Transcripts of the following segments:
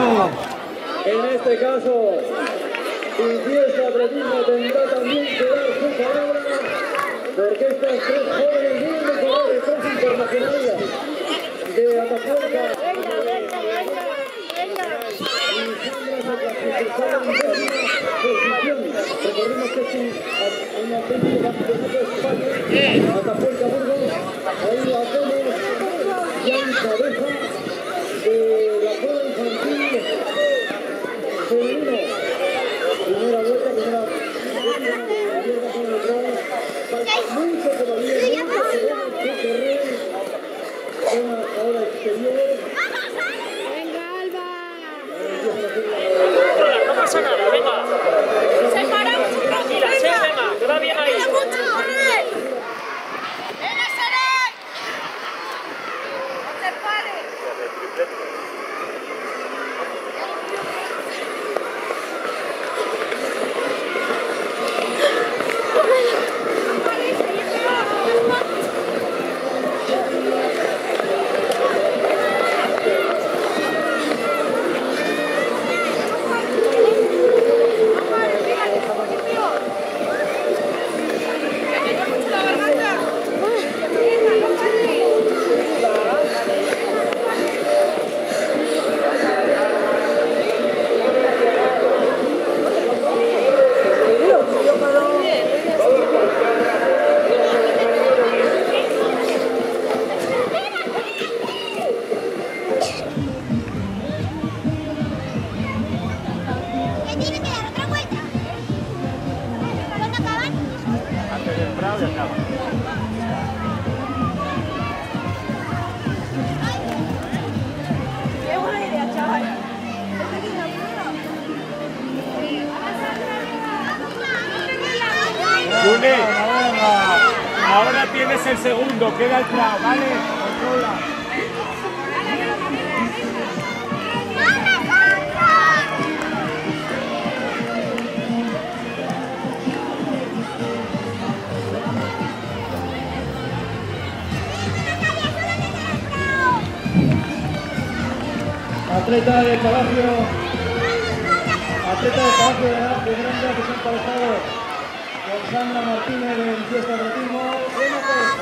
Atletismo. En este caso, Infiesto Atletismo tendrá también que dar su palabra, porque estas tres jóvenes vienen de correr tres internacionales de Atapuerca. Recordemos que es un auténtico campeonato de España, Atapuerca Burgos. Ahí la vemos ya en cabeza de la prueba infantil femenino. Primera vuelta, primera izquierda con el brazo. Falta mucho todavía, mucho que correr. Una hora exterior. No pasa nada, venga. Tranquila, venga, te va bien ahí. Ahora tienes el segundo, queda el trao, ¿vale? Controla. Atleta de Palacio de Granja que se han emparejado con Sandra Martínez en Infiesto Atletismo. Buena pareja,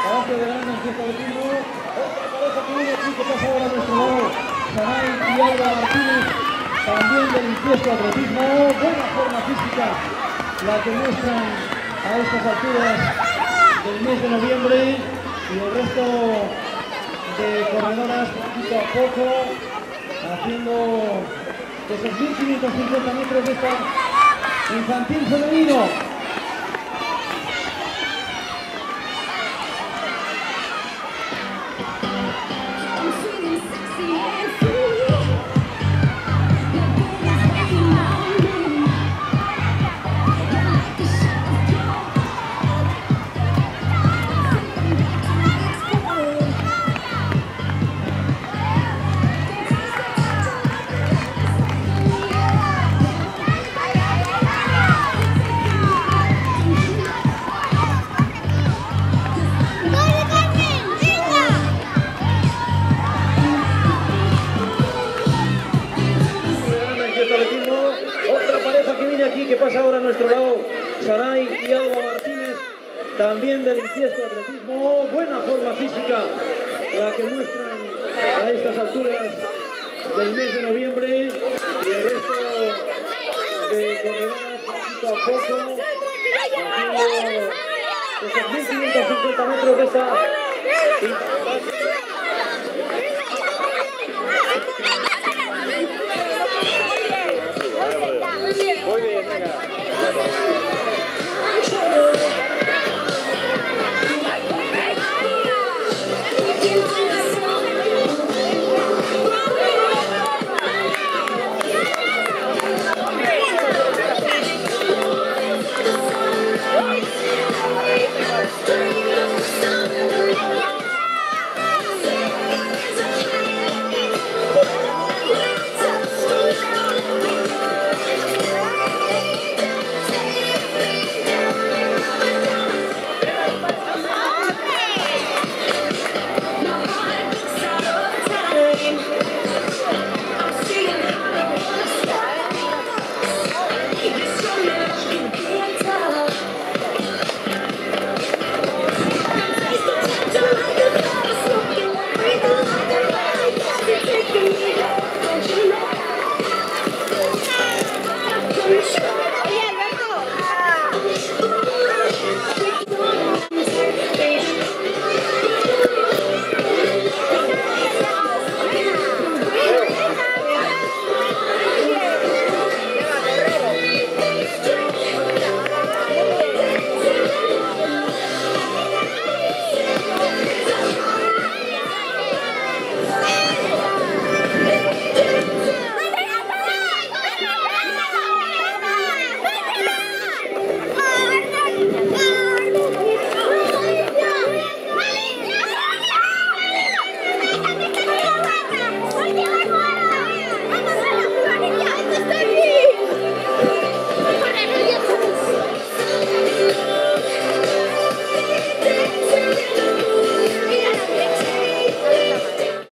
Palacio de Granja en Infiesto Atletismo. Otra pareja que viene aquí que pasa ahora a nuestro lado. Saray y Alba Martínez, también del Infiesto Atletismo. Buena forma física la que muestran a estas alturas del mes de noviembre, y el resto de corredoras poquito a poco haciendo esos 1550 metros de esta infantil femenino. Otra pareja que viene aquí, que pasa ahora a nuestro lado, Saray y Alba Martínez, también del Infiesto Atletismo. Buena forma física la que muestran a estas alturas del mes de noviembre, y el resto de corredoras poquito a poco haciendo esos 1550 metros de esta. Muy bien, venga. Gracias.